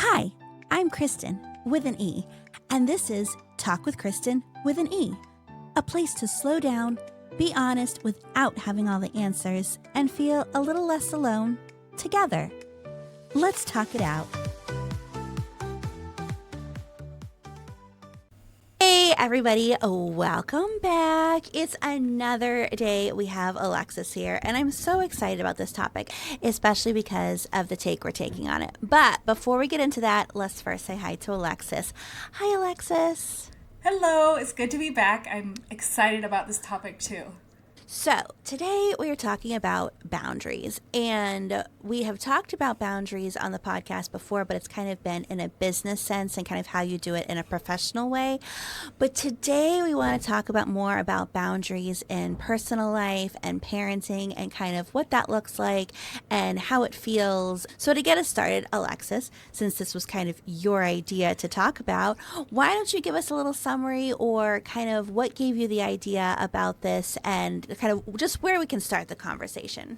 Hi, I'm Kristen with an E, and this is Talk with Kristen with an E, a place to slow down, be honest without having all the answers, and feel a little less alone together. Let's talk it out. Hey everybody, welcome back. It's another day. We have Alexis here, and I'm so excited about this topic, especially because of the take we're taking on it. But before we get into that, let's first say hi to Alexis. Hi, Alexis. Hello, it's good to be back. I'm excited about this topic too. So, today we are talking about boundaries, and we have talked about boundaries on the podcast before, but it's kind of been in a business sense and kind of how you do it in a professional way. But today we want to talk about more about boundaries in personal life and parenting and kind of what that looks like and how it feels. So, to get us started, Alexis, since this was kind of your idea to talk about, why don't you give us a little summary or kind of what gave you the idea about this and kind of just where we can start the conversation.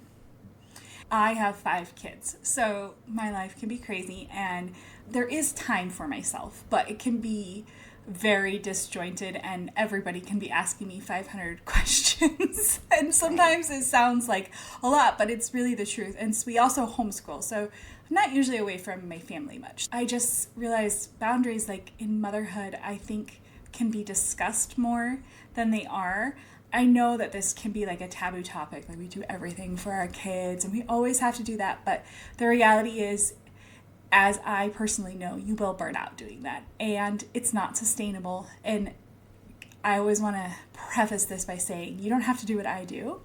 I have 5 kids, so my life can be crazy and there is time for myself, but it can be very disjointed and everybody can be asking me 500 questions. And sometimes it sounds like a lot, but it's really the truth. And so we also homeschool, so I'm not usually away from my family much. I just realized boundaries, like in motherhood, I think can be discussed more than they are. I know that this can be like a taboo topic, like we do everything for our kids and we always have to do that. But the reality is, as I personally know, you will burn out doing that and it's not sustainable. And I always want to preface this by saying, you don't have to do what I do.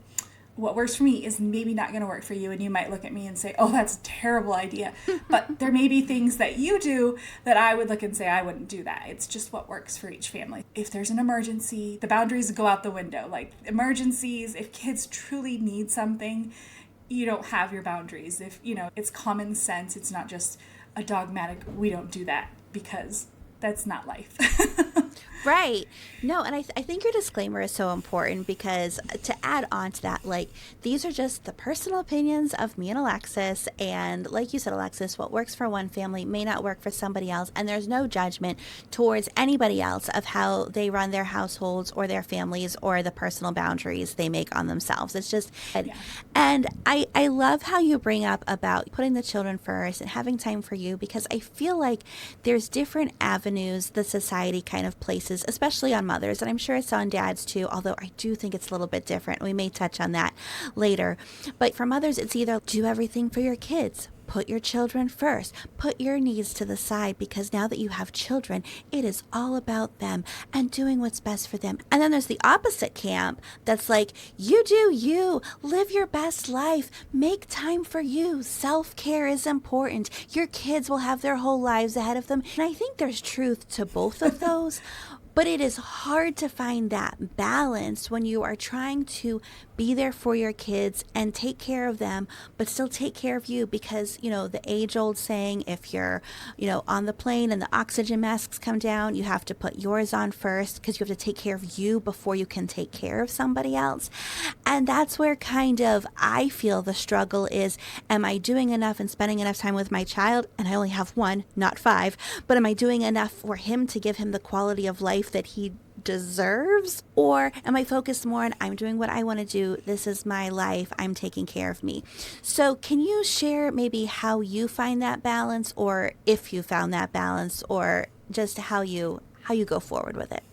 What works for me is maybe not going to work for you. And you might look at me and say, oh, that's a terrible idea. But there may be things that you do that I would look and say, I wouldn't do that. It's just what works for each family. If there's an emergency, the boundaries go out the window. Like emergencies, if kids truly need something, you don't have your boundaries. If, it's common sense. It's not just a dogmatic, we don't do that, because that's not life. Right. No, and I think your disclaimer is so important because to add on to that, like, these are just the personal opinions of me and Alexis. And like you said, Alexis, what works for one family may not work for somebody else. And there's no judgment towards anybody else of how they run their households or their families or the personal boundaries they make on themselves. It's just, yeah. And I love how you bring up about putting the children first and having time for you, because I feel like there's different avenues the society kind of places, especially on mothers, and I'm sure it's on dads too, although I do think it's a little bit different. We may touch on that later. But for mothers, it's either do everything for your kids, put your children first, put your needs to the side, because now that you have children, it is all about them and doing what's best for them. And then there's the opposite camp that's like, you do you, live your best life, make time for you, self-care is important, your kids will have their whole lives ahead of them. And I think there's truth to both of those. But it is hard to find that balance when you are trying to be there for your kids and take care of them, but still take care of you, because, the age-old saying, if you're, on the plane and the oxygen masks come down, you have to put yours on first because you have to take care of you before you can take care of somebody else. And that's where kind of I feel the struggle is, am I doing enough and spending enough time with my child? And I only have one, not 5, but am I doing enough for him to give him the quality of life that he deserves? Or am I focused more on, I'm doing what I want to do, this is my life, I'm taking care of me? So can you share maybe how you find that balance, or if you found that balance, or just how you go forward with it?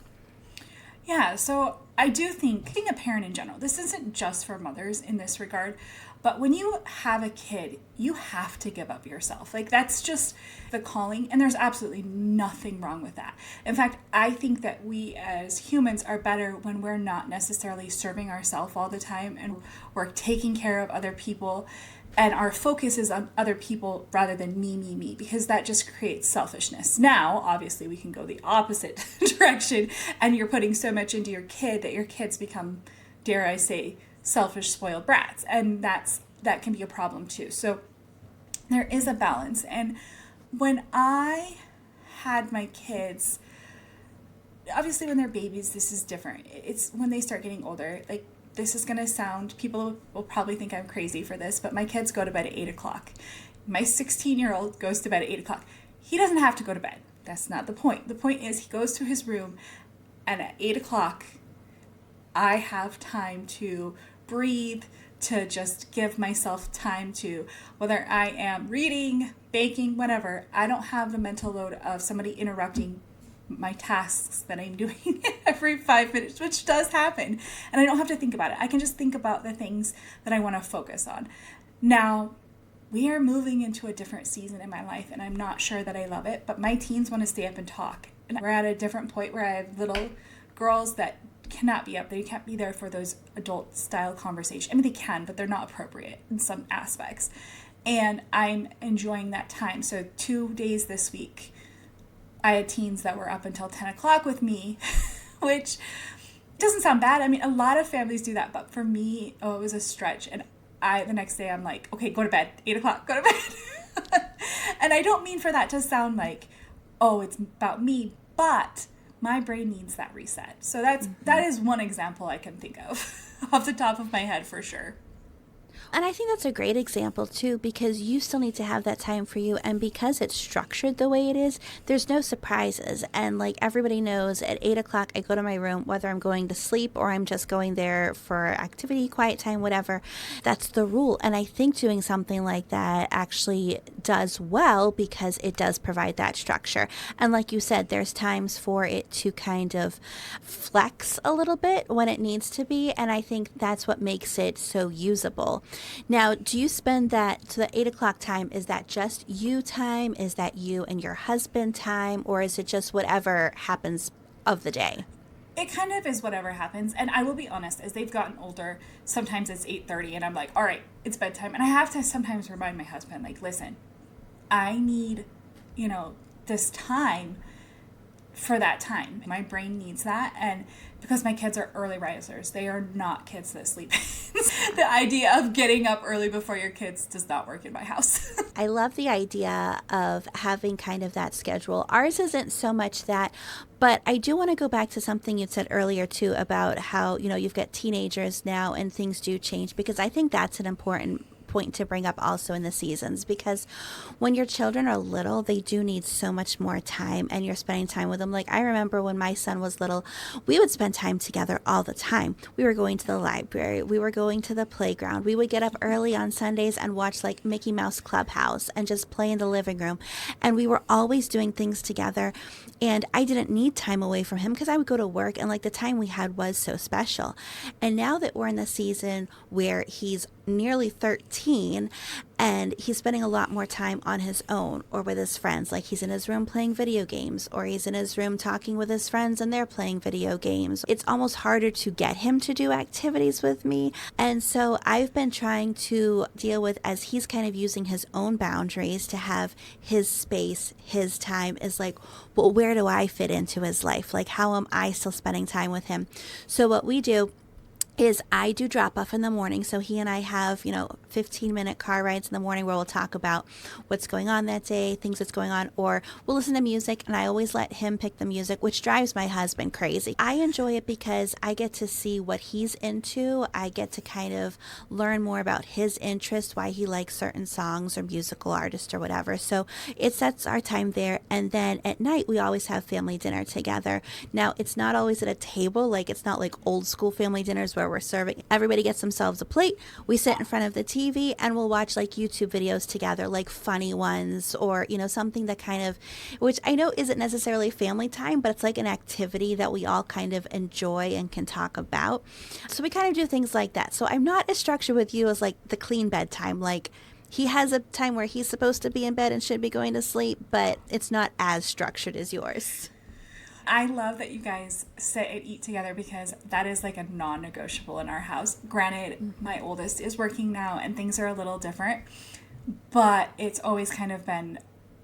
Yeah, so I do think being a parent in general, this isn't just for mothers in this regard, but when you have a kid, you have to give up yourself. Like, that's just the calling, and there's absolutely nothing wrong with that. In fact, I think that we as humans are better when we're not necessarily serving ourselves all the time and we're taking care of other people, and our focus is on other people rather than me, because that just creates selfishness. Now, obviously, we can go the opposite direction, and you're putting so much into your kid that your kids become, dare I say, selfish, spoiled brats, and that can be a problem too. So there is a balance. And when I had my kids, obviously when they're babies, this is different. It's when they start getting older, like, this is going to sound, people will probably think I'm crazy for this, but my kids go to bed at 8 o'clock. My 16-year-old goes to bed at 8 o'clock. He doesn't have to go to bed. That's not the point. The point is he goes to his room, and at 8 o'clock, I have time to breathe, to just give myself time to, whether I am reading, baking, whatever, I don't have the mental load of somebody interrupting my tasks that I'm doing every 5 minutes, which does happen. And I don't have to think about it. I can just think about the things that I want to focus on. Now, we are moving into a different season in my life, and I'm not sure that I love it, but my teens want to stay up and talk. And we're at a different point where I have little girls that cannot be up. They can't be there for those adult style conversations. I mean, they can, but they're not appropriate in some aspects. And I'm enjoying that time. So 2 days this week, I had teens that were up until 10 o'clock with me, which doesn't sound bad. I mean, a lot of families do that, but for me, it was a stretch. And the next day I'm like, okay, go to bed, 8 o'clock, go to bed. And I don't mean for that to sound like, oh, it's about me, but my brain needs that reset. So that is one example I can think of off the top of my head for sure. And I think that's a great example too, because you still need to have that time for you. And because it's structured the way it is, there's no surprises. And like everybody knows, at 8 o'clock, I go to my room, whether I'm going to sleep or I'm just going there for activity, quiet time, whatever. That's the rule. And I think doing something like that actually does well because it does provide that structure. And like you said, there's times for it to kind of flex a little bit when it needs to be. And I think that's what makes it so usable. Now, do you spend so the 8 o'clock time, is that just you time? Is that you and your husband time? Or is it just whatever happens of the day? It kind of is whatever happens. And I will be honest, as they've gotten older, sometimes it's 8:30 and I'm like, all right, it's bedtime. And I have to sometimes remind my husband, like, listen, I need, this time for that time. My brain needs that. And because my kids are early risers, they are not kids that sleep. The idea of getting up early before your kids does not work in my house. I love the idea of having kind of that schedule. Ours isn't so much that, but I do want to go back to something you said earlier too about how, you've got teenagers now and things do change, because I think that's an important point to bring up also in the seasons, because when your children are little, they do need so much more time and you're spending time with them. Like I remember when my son was little, we would spend time together all the time. We were going to the library, we were going to the playground, we would get up early on Sundays and watch like Mickey Mouse Clubhouse and just play in the living room, and we were always doing things together. And I didn't need time away from him because I would go to work, and like the time we had was so special. And now that we're in the season where he's nearly 13 and he's spending a lot more time on his own or with his friends, like he's in his room playing video games, or he's in his room talking with his friends and they're playing video games, it's almost harder to get him to do activities with me. And so I've been trying to deal with, as he's kind of using his own boundaries to have his space, his time, is like, well, where do I fit into his life? Like, how am I still spending time with him? So what we do is I do drop off in the morning. So he and I have, 15-minute car rides in the morning where we'll talk about what's going on that day, things that's going on, or we'll listen to music, and I always let him pick the music, which drives my husband crazy. I enjoy it because I get to see what he's into. I get to kind of learn more about his interests, why he likes certain songs or musical artists or whatever. So it sets our time there. And then at night, we always have family dinner together. Now, it's not always at a table. Like, it's not like old school family dinners where we're serving, everybody gets themselves a plate, we sit in front of the TV and we'll watch like YouTube videos together, like funny ones, or something that kind of, which I know isn't necessarily family time, but it's like an activity that we all kind of enjoy and can talk about. So we kind of do things like that. So I'm not as structured with you as like the clean bedtime. Like, he has a time where he's supposed to be in bed and should be going to sleep, but it's not as structured as yours. I love that you guys sit and eat together, because that is like a non-negotiable in our house. Granted, my oldest is working now and things are a little different, but it's always kind of been,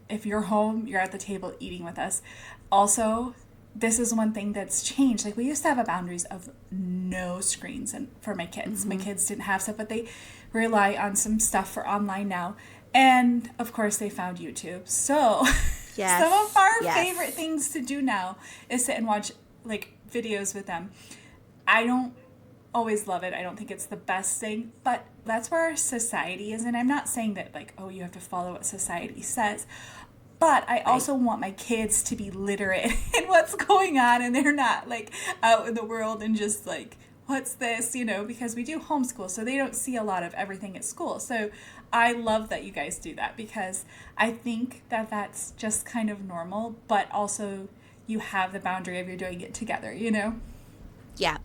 if you're home, you're at the table eating with us. Also, this is one thing that's changed. Like, we used to have a boundaries of no screens and for my kids. My kids didn't have stuff, but they rely on some stuff for online now. And of course they found YouTube. So yes, some of our favorite things to do now is sit and watch like videos with them. I don't always love it. I don't think it's the best thing, but that's where our society is. And I'm not saying that like, oh, you have to follow what society says, But I also want my kids to be literate in what's going on, and they're not like out in the world and just like, what's this, because we do homeschool, so they don't see a lot of everything at school. So I love that you guys do that, because I think that that's just kind of normal, but also you have the boundary of you're doing it together, Yeah.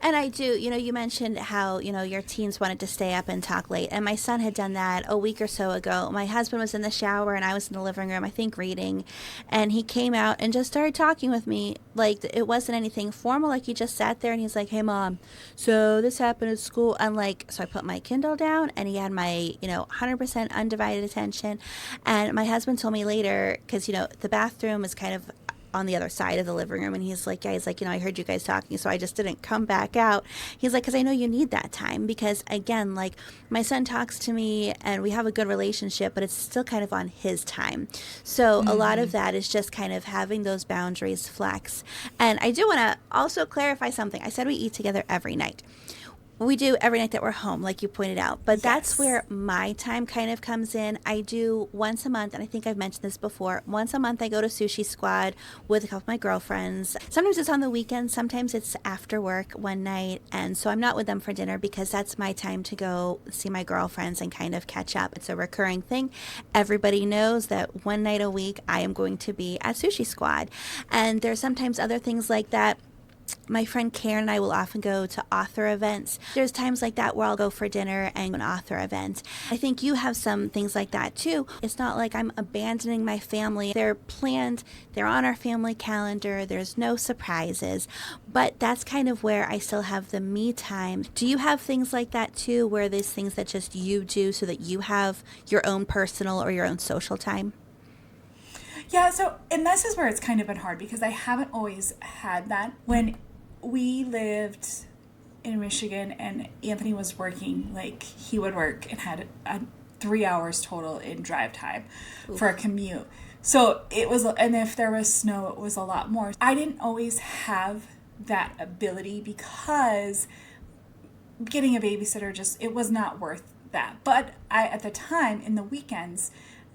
And I do, you mentioned how, your teens wanted to stay up and talk late. And my son had done that a week or so ago. My husband was in the shower and I was in the living room, I think reading. And he came out and just started talking with me. Like, it wasn't anything formal. Like, he just sat there and he's like, hey, Mom, so this happened at school. And so I put my Kindle down and he had my, 100% undivided attention. And my husband told me later, because, the bathroom is kind of on the other side of the living room, and he's like, I heard you guys talking, so I just didn't come back out. He's like, because I know you need that time, because again, like, my son talks to me and we have a good relationship, but it's still kind of on his time. So a lot of that is just kind of having those boundaries flex. And I do want to also clarify something. I said we eat together every night. We do every night that we're home, like you pointed out. But that's where my time kind of comes in. I do once a month, and I think I've mentioned this before. Once a month, I go to Sushi Squad with a couple of my girlfriends. Sometimes it's on the weekend. Sometimes it's after work one night. And so I'm not with them for dinner because that's my time to go see my girlfriends and kind of catch up. It's a recurring thing. Everybody knows that one night a week, I am going to be at Sushi Squad. And there's sometimes other things like that. My friend Karen and I will often go to author events. There's times like that where I'll go for dinner and an author event. I think you have some things like that too. It's not like I'm abandoning my family. They're planned. They're on our family calendar. There's no surprises. But that's kind of where I still have the me time. Do you have things like that too, where there's things that just you do so that you have your own personal or your own social time? Yeah, and this is where it's kind of been hard, because I haven't always had that. When we lived in Michigan and Anthony was working, like, he would work and had 3 hours total in drive time for a commute. So it was, and if there was snow, it was a lot more. I didn't always have that ability because getting a babysitter it was not worth that. But at the time, in the weekends,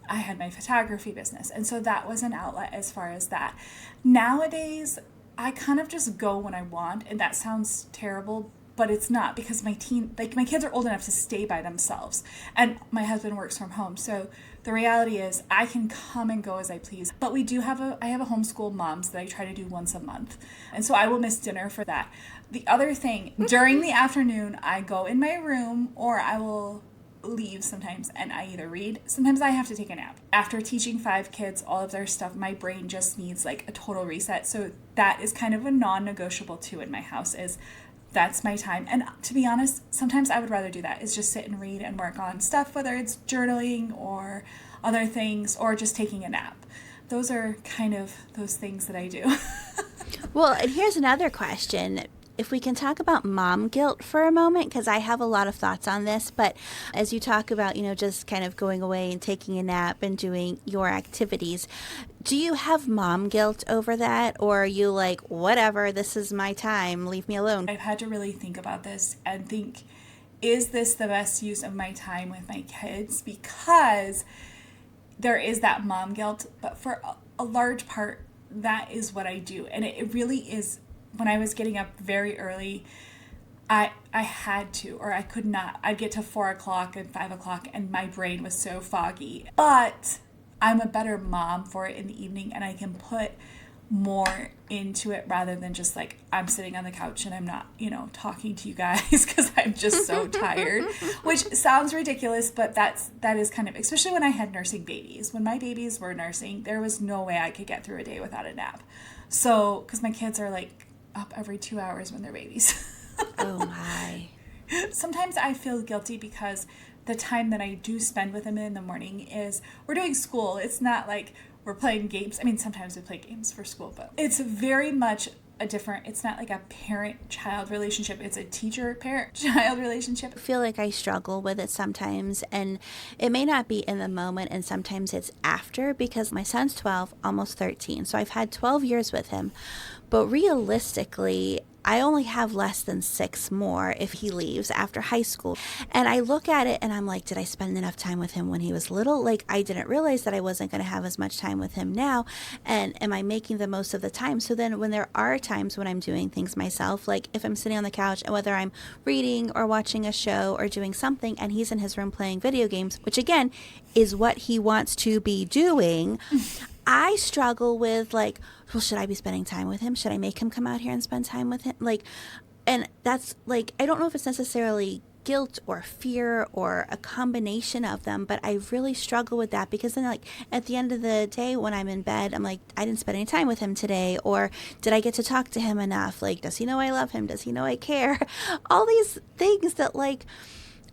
I had my photography business. And so that was an outlet as far as that. Nowadays, I kind of just go when I want. And that sounds terrible, but it's not, because my kids are old enough to stay by themselves. And my husband works from home. So the reality is I can come and go as I please. But I have a homeschool moms that I try to do once a month. And so I will miss dinner for that. The other thing, during the afternoon, I go in my room, or I will leave sometimes, and I either read. Sometimes I have to take a nap. After teaching 5 kids all of their stuff, my brain just needs like a total reset. So that is kind of a non-negotiable too in my house, that's my time. And to be honest, sometimes I would rather do that, is just sit and read and work on stuff, whether it's journaling or other things, or just taking a nap. Those are kind of those things that I do. Well, and here's another question. If we can talk about mom guilt for a moment, because I have a lot of thoughts on this, but as you talk about, just kind of going away and taking a nap and doing your activities, do you have mom guilt over that? Or are you like, whatever, this is my time, leave me alone? I've had to really think about this and think, is this the best use of my time with my kids? Because there is that mom guilt, but for a large part, that is what I do. And it really is. When I was getting up very early, I had to, or I could not. I'd get to 4 o'clock and 5 o'clock and my brain was so foggy. But I'm a better mom for it in the evening, and I can put more into it rather than just like I'm sitting on the couch and I'm not, talking to you guys because I'm just so tired, which sounds ridiculous, but that is kind of, especially when I had nursing babies. When my babies were nursing, there was no way I could get through a day without a nap. So, because my kids are like up every 2 hours when they're babies. Oh my. Sometimes I feel guilty because the time that I do spend with them in the morning is we're doing school. It's not like we're playing games. I mean, sometimes we play games for school, but it's very much it's not like a parent-child relationship. It's a teacher-parent-child relationship. I feel like I struggle with it sometimes, and it may not be in the moment, and sometimes it's after, because my son's 12, almost 13, so I've had 12 years with him. But realistically, I only have less than 6 more if he leaves after high school. And I look at it and I'm like, did I spend enough time with him when he was little? Like, I didn't realize that I wasn't going to have as much time with him now. And am I making the most of the time? So then when there are times when I'm doing things myself, like if I'm sitting on the couch and whether I'm reading or watching a show or doing something and he's in his room playing video games, which again is what he wants to be doing, I struggle with like, well, should I be spending time with him? Should I make him come out here and spend time with him? Like, and that's like, I don't know if it's necessarily guilt or fear or a combination of them, but I really struggle with that because then like at the end of the day when I'm in bed, I'm like, I didn't spend any time with him today, or did I get to talk to him enough? Like, does he know I love him? Does he know I care? All these things that like,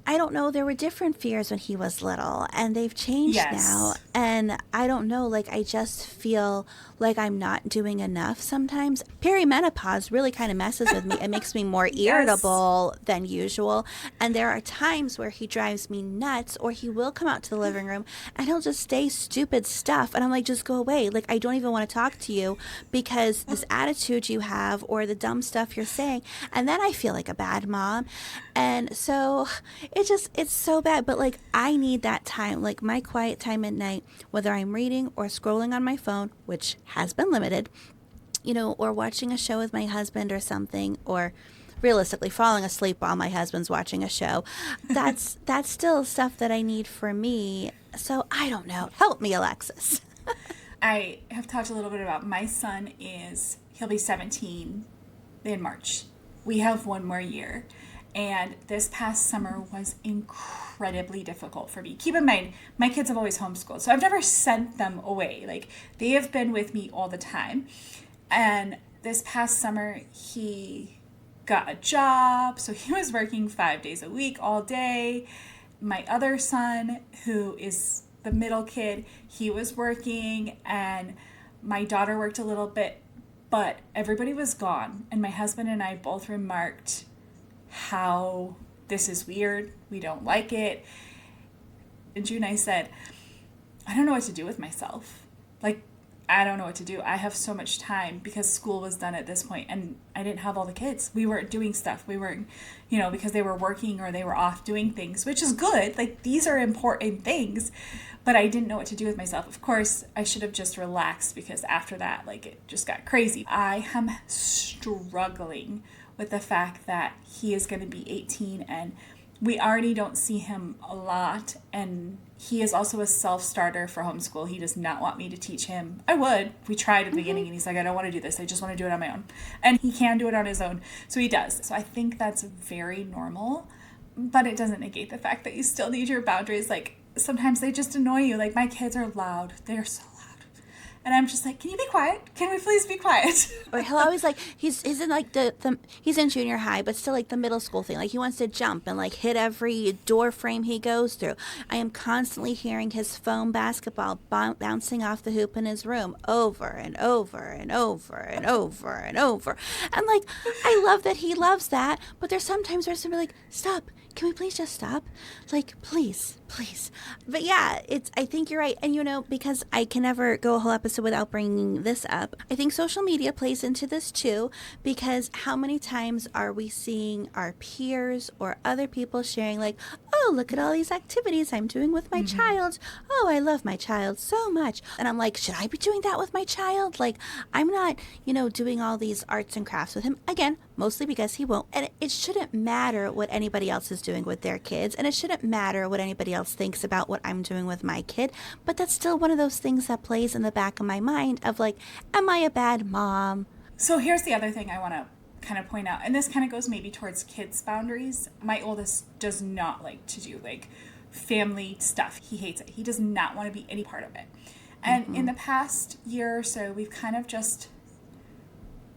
I don't know, there were different fears when he was little and they've changed now. And I don't know, like I just feel like I'm not doing enough sometimes. Perimenopause really kind of messes with me. It makes me more irritable than usual. And there are times where he drives me nuts, or he will come out to the living room and he'll just say stupid stuff. And I'm like, just go away. Like, I don't even want to talk to you because this attitude you have or the dumb stuff you're saying. And then I feel like a bad mom. And so it's so bad. But like, I need that time, like my quiet time at night, whether I'm reading or scrolling on my phone, which has been limited, you know, or watching a show with my husband or something, or realistically falling asleep while my husband's watching a show. That's still stuff that I need for me. So I don't know. Help me, Alexis. I have talked a little bit about my son he'll be 17 in March. We have 1 more year. And this past summer was incredibly difficult for me. Keep in mind, my kids have always homeschooled, so I've never sent them away. Like, they have been with me all the time. And this past summer, he got a job, so he was working 5 days a week, all day. My other son, who is the middle kid, he was working, and my daughter worked a little bit, but everybody was gone. And my husband and I both remarked how this is weird. We don't like it. In June, I said, I don't know what to do with myself. Like, I don't know what to do. I have so much time because school was done at this point and I didn't have all the kids. We weren't doing stuff. We weren't, you know, because they were working or they were off doing things, which is good. Like, these are important things, but I didn't know what to do with myself. Of course, I should have just relaxed because after that, like, it just got crazy. I am struggling with the fact that he is going to be 18 and we already don't see him a lot, and he is also a self-starter for homeschool. He does not want me to teach him. I would. We tried at the beginning and he's like, I don't want to do this. I just want to do it on my own. And he can do it on his own. So he does. So I think that's very normal, but it doesn't negate the fact that you still need your boundaries. Like, sometimes they just annoy you. Like, my kids are loud. They're so loud. And I'm just like, can you be quiet? Can we please be quiet? Or he'll always like, he's in like he's in junior high, but still like the middle school thing. Like, he wants to jump and like hit every door frame he goes through. I am constantly hearing his foam basketball bouncing off the hoop in his room over and over and over and over and over. And like, I love that he loves that, but there's sometimes where I'm like, stop. Can we please just stop? Like, please. But yeah, I think you're right. And, you know, because I can never go a whole episode without bringing this up, I think social media plays into this too, because how many times are we seeing our peers or other people sharing like, oh, look at all these activities I'm doing with my child. Oh, I love my child so much. And I'm like, should I be doing that with my child? Like, I'm not, you know, doing all these arts and crafts with him. Again, mostly because he won't. And it shouldn't matter what anybody else is doing with their kids. And it shouldn't matter what anybody else thinks about what I'm doing with my kid. But that's still one of those things that plays in the back of my mind of like, am I a bad mom? So here's the other thing I want to kind of point out, and this kind of goes maybe towards kids' boundaries. My oldest does not like to do like family stuff. He hates it. He does not want to be any part of it. And in the past year or so, we've kind of just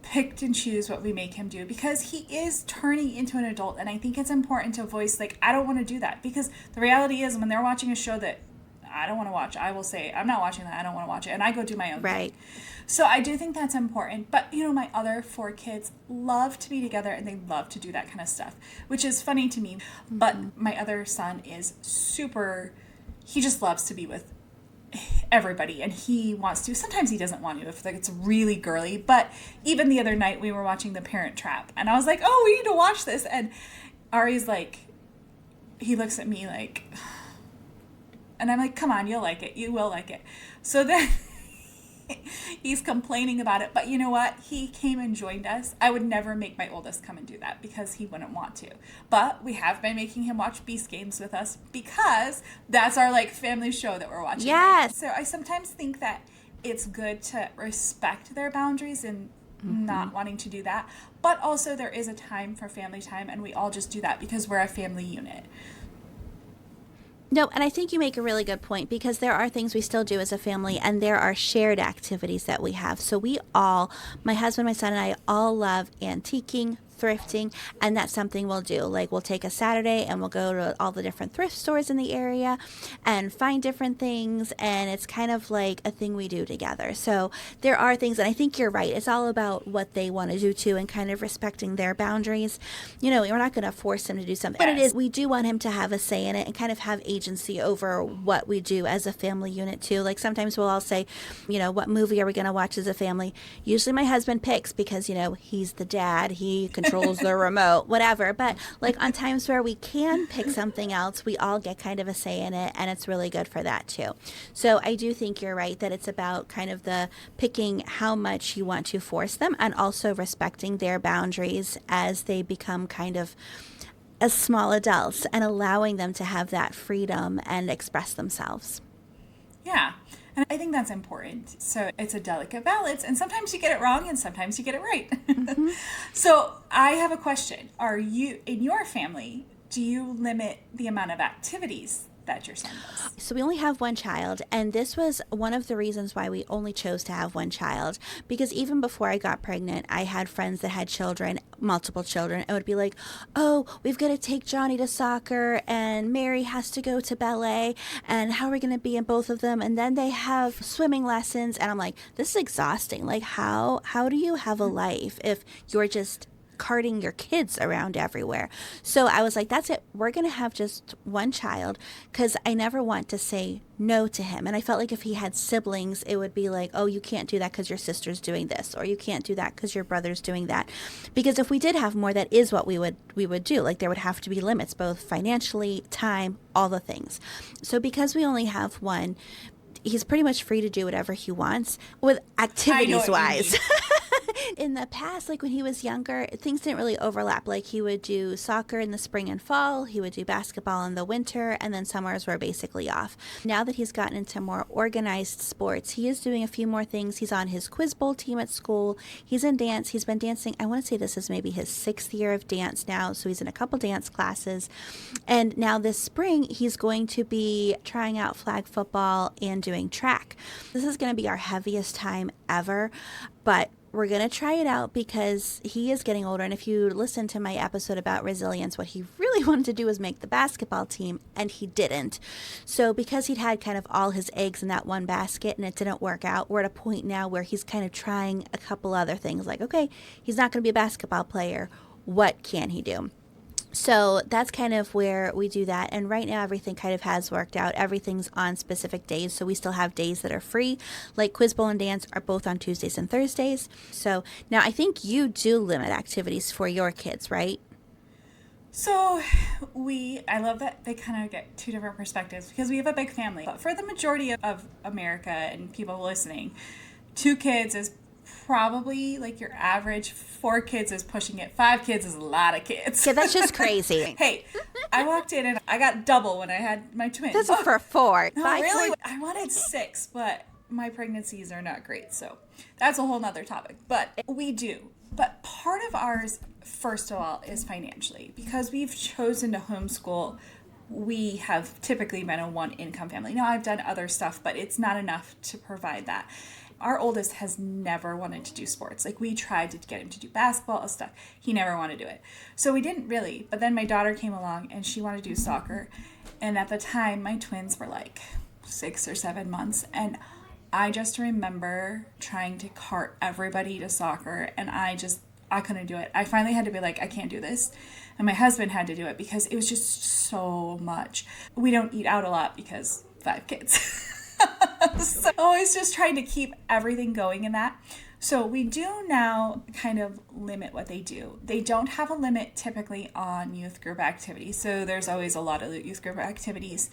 picked and choose what we make him do because he is turning into an adult. And I think it's important to voice like, I don't want to do that, because the reality is when they're watching a show that I don't want to watch, I will say, I'm not watching that. I don't want to watch it. And I go do my own thing. So I do think that's important. But, you know, my other 4 kids love to be together and they love to do that kind of stuff, which is funny to me. But my other son is he just loves to be with everybody, and he wants to. Sometimes he doesn't want to if like it's really girly. But even the other night we were watching The Parent Trap, and I was like, "Oh, we need to watch this." And Ari's like, he looks at me like, and I'm like, "Come on, you'll like it. You will like it." So then he's complaining about it, but you know what? He came and joined us. I would never make my oldest come and do that because he wouldn't want to. But we have been making him watch Beast Games with us because that's our like family show that we're watching. Yes. So I sometimes think that it's good to respect their boundaries and not wanting to do that. But also there is a time for family time, and we all just do that because we're a family unit. No, and I think you make a really good point because there are things we still do as a family and there are shared activities that we have. So we all, my husband, my son, and I all love antiquing, thrifting, and that's something we'll do. Like we'll take a Saturday and we'll go to all the different thrift stores in the area and find different things, and it's kind of like a thing we do together. So there are things, and I think you're right. It's all about what they want to do too and kind of respecting their boundaries. You know, we're not going to force him to do something, but it is, we do want him to have a say in it and kind of have agency over what we do as a family unit too. Like sometimes we'll all say, you know, what movie are we going to watch as a family? Usually my husband picks because, you know, he's the dad, he controls the remote, whatever. But like on times where we can pick something else, we all get kind of a say in it, and it's really good for that too. So I do think you're right that it's about kind of the picking how much you want to force them and also respecting their boundaries as they become kind of as small adults and allowing them to have that freedom and express themselves. Yeah. And I think that's important. So it's a delicate balance, and sometimes you get it wrong and sometimes you get it right. So I have a question. Are you, in your family, do you limit the amount of activities that your son does? So we only have one child, and this was one of the reasons why we only chose to have one child, because even before I got pregnant, I had friends that had children, multiple children, and would be like, oh, we've got to take Johnny to soccer, and Mary has to go to ballet, and how are we going to be in both of them? And then they have swimming lessons, and I'm like, this is exhausting. Like, how do you have a life if you're just carting your kids around everywhere? So I was like, that's it. We're going to have just one child because I never want to say no to him. And I felt like if he had siblings, it would be like, oh, you can't do that because your sister's doing this, or you can't do that because your brother's doing that. Because if we did have more, that is what we would do. Like there would have to be limits, both financially, time, all the things. So because we only have one, he's pretty much free to do whatever he wants with activities wise. In the past, like when he was younger, things didn't really overlap. Like he would do soccer in the spring and fall, he would do basketball in the winter, and then summers were basically off. Now that he's gotten into more organized sports, he is doing a few more things. He's on his quiz bowl team at school. He's in dance. He's been dancing. I want to say this is maybe his 6th year of dance now. So he's in a couple dance classes. And now this spring, he's going to be trying out flag football and doing track. This is going to be our heaviest time ever, but we're going to try it out because he is getting older. And if you listen to my episode about resilience, what he really wanted to do was make the basketball team, and he didn't. So because he'd had kind of all his eggs in that one basket and it didn't work out, we're at a point now where he's kind of trying a couple other things. Like, okay, he's not going to be a basketball player. What can he do? So that's kind of where we do that. And right now, everything kind of has worked out. Everything's on specific days. So we still have days that are free. Like Quiz Bowl and Dance are both on Tuesdays and Thursdays. So now I think you do limit activities for your kids, right? So I love that they kind of get two different perspectives because we have a big family. But for the majority of America and people listening, 2 kids is probably like your average. 4 kids is pushing it. 5 kids is a lot of kids. Yeah, that's just crazy. Hey, I walked in and I got double when I had my twins. That's for 4. No, 5, really? 4. I wanted 6, but my pregnancies are not great. So that's a whole nother topic. But we do. But part of ours, first of all, is financially. Because we've chosen to homeschool, we have typically been a 1-income family. Now, I've done other stuff, but it's not enough to provide that. Our oldest has never wanted to do sports. Like, we tried to get him to do basketball and stuff. He never wanted to do it. So we didn't really. But then my daughter came along, and she wanted to do soccer. And at the time, my twins were like 6 or 7 months. And I just remember trying to cart everybody to soccer, and I couldn't do it. I finally had to be like, I can't do this. And my husband had to do it because it was just so much. We don't eat out a lot because 5 kids. So always just trying to keep everything going in that. So we do now kind of limit what they do. They don't have a limit typically on youth group activities. So there's always a lot of youth group activities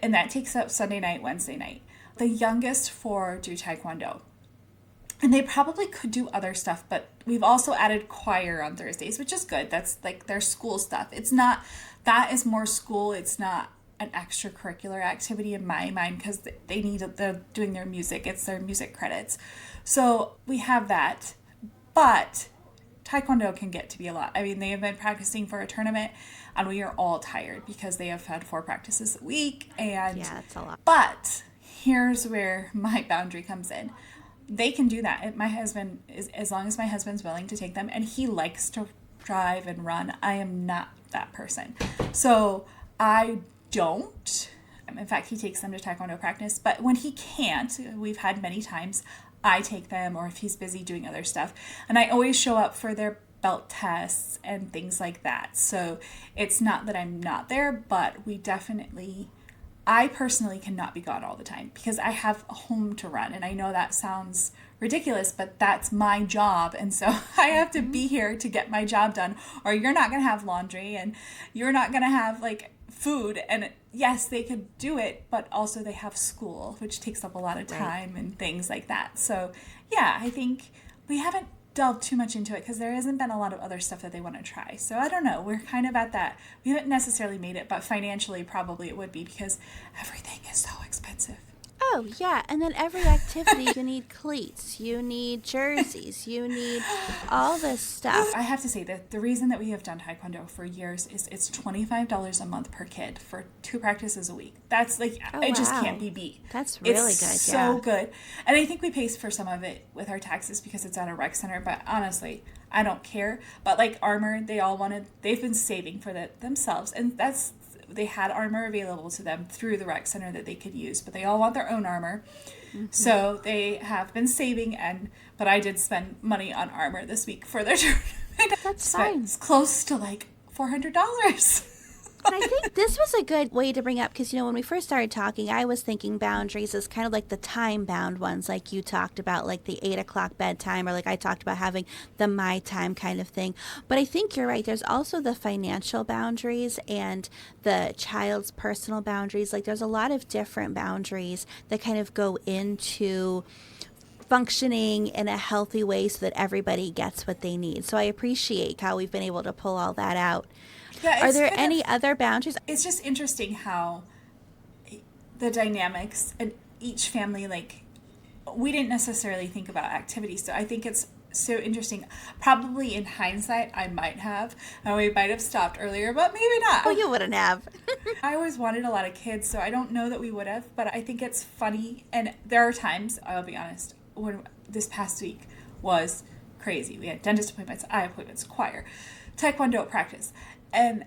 and that takes up Sunday night, Wednesday night. The youngest four do Taekwondo. And they probably could do other stuff, but we've also added choir on Thursdays, which is good. That's like their school stuff. It's not, that is more school. It's not an extracurricular activity in my mind because they're doing their music. It's their music credits. So we have that, but Taekwondo can get to be a lot. I mean, they have been practicing for a tournament and we are all tired because they have had 4 practices a week. And yeah, that's a lot. But here's where my boundary comes in. They can do that. My husband is, as long as my husband's willing to take them, and he likes to drive and run. I am not that person. So I don't. In fact, he takes them to Taekwondo practice. But when he can't, we've had many times, I take them, or if he's busy doing other stuff. And I always show up for their belt tests and things like that. So it's not that I'm not there, but I personally cannot be gone all the time because I have a home to run. And I know that sounds ridiculous, but that's my job. And so I have to be here to get my job done, or you're not going to have laundry and you're not going to have like food. And yes, they could do it, but also they have school, which takes up a lot of time and things like that. So yeah, I think we haven't delve too much into it because there hasn't been a lot of other stuff that they want to try. So I don't know. We're kind of at that. We haven't necessarily made it, but financially probably it would be because everything is so expensive. Oh, yeah. And then every activity, you need cleats, you need jerseys, you need all this stuff. I have to say that the reason that we have done Taekwondo for years is it's $25 a month per kid for 2 practices a week. That's like, it just can't be beat. That's really it's good, so good. And I think we pay for some of it with our taxes because it's at a rec center, but honestly, I don't care. But like Armor, they've been saving for that themselves. And they had Armor available to them through the rec center that they could use, but they all want their own Armor. Mm-hmm. So they have been saving, but I did spend money on Armor this week for their tournament. That's fine. It's close to like $400. And I think this was a good way to bring up because, when we first started talking, I was thinking boundaries as kind of like the time-bound ones, like you talked about, like the 8 o'clock bedtime, or like I talked about having the my time kind of thing. But I think you're right. There's also the financial boundaries and the child's personal boundaries. Like there's a lot of different boundaries that kind of go into functioning in a healthy way so that everybody gets what they need. So I appreciate how we've been able to pull all that out. Yeah, are there any other boundaries? It's just interesting how the dynamics in each family, like, we didn't necessarily think about activities. So I think it's so interesting. Probably in hindsight, I might have. And we might have stopped earlier, but maybe not. Oh, you wouldn't have. I always wanted a lot of kids, so I don't know that we would have. But I think it's funny. And there are times, I'll be honest, when this past week was crazy. We had dentist appointments, eye appointments, choir, Taekwondo practice. And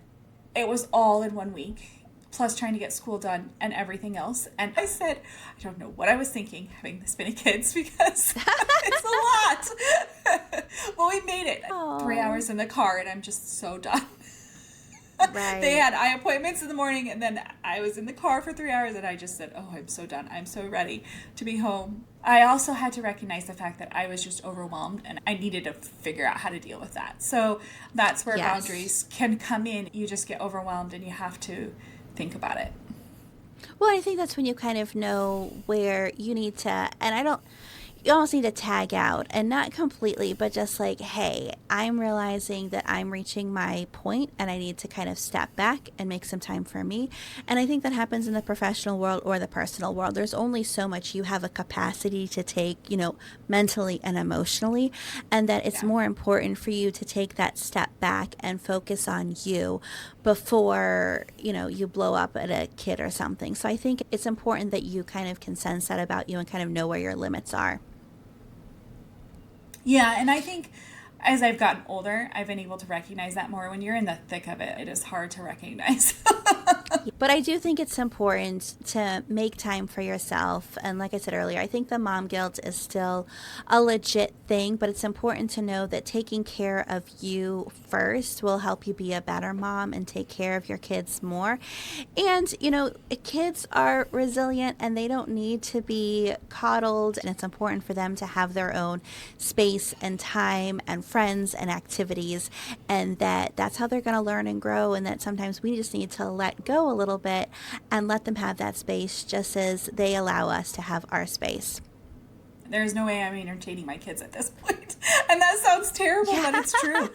it was all in 1 week, plus trying to get school done and everything else. And I said, I don't know what I was thinking having this many kids because it's a lot. Well, we made it. Aww. 3 hours in the car and I'm just so done. Right. They had eye appointments in the morning and then I was in the car for 3 hours and I just said, oh, I'm so done. I'm so ready to be home. I also had to recognize the fact that I was just overwhelmed and I needed to figure out how to deal with that. So that's where boundaries can come in. You just get overwhelmed and you have to think about it. Well, I think that's when you kind of know where you need to, and you almost need to tag out, and not completely, but just like, hey, I'm realizing that I'm reaching my point and I need to kind of step back and make some time for me. And I think that happens in the professional world or the personal world. There's only so much you have a capacity to take, mentally and emotionally, and that it's more important for you to take that step back and focus on you before, you blow up at a kid or something. So I think it's important that you kind of can sense that about you and kind of know where your limits are. Yeah, and I think as I've gotten older, I've been able to recognize that more. When you're in the thick of it, it is hard to recognize. But I do think it's important to make time for yourself. And like I said earlier, I think the mom guilt is still a legit thing, but it's important to know that taking care of you first will help you be a better mom and take care of your kids more. And, kids are resilient and they don't need to be coddled. And it's important for them to have their own space and time and friends and activities. And that's how they're going to learn and grow. And that sometimes we just need to let go a little bit and let them have that space just as they allow us to have our space. There's no way I'm entertaining my kids at this point. And that sounds terrible, but it's true.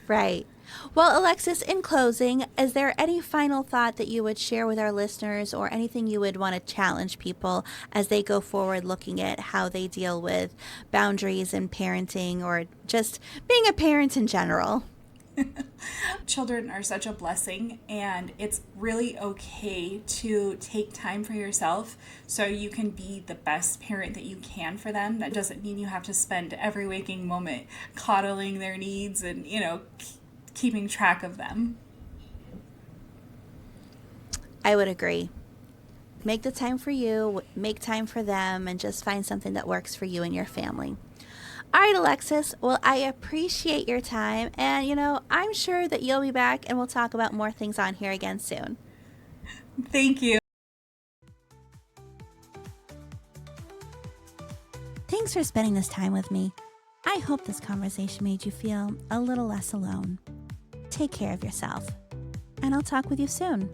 Right. Well, Alexis, in closing, is there any final thought that you would share with our listeners or anything you would want to challenge people as they go forward looking at how they deal with boundaries and parenting or just being a parent in general? Children are such a blessing, and it's really okay to take time for yourself so you can be the best parent that you can for them. That doesn't mean you have to spend every waking moment coddling their needs and, keeping track of them. I would agree. Make the time for you, make time for them, and just find something that works for you and your family. All right, Alexis. Well, I appreciate your time. And, I'm sure that you'll be back and we'll talk about more things on here again soon. Thank you. Thanks for spending this time with me. I hope this conversation made you feel a little less alone. Take care of yourself, and I'll talk with you soon.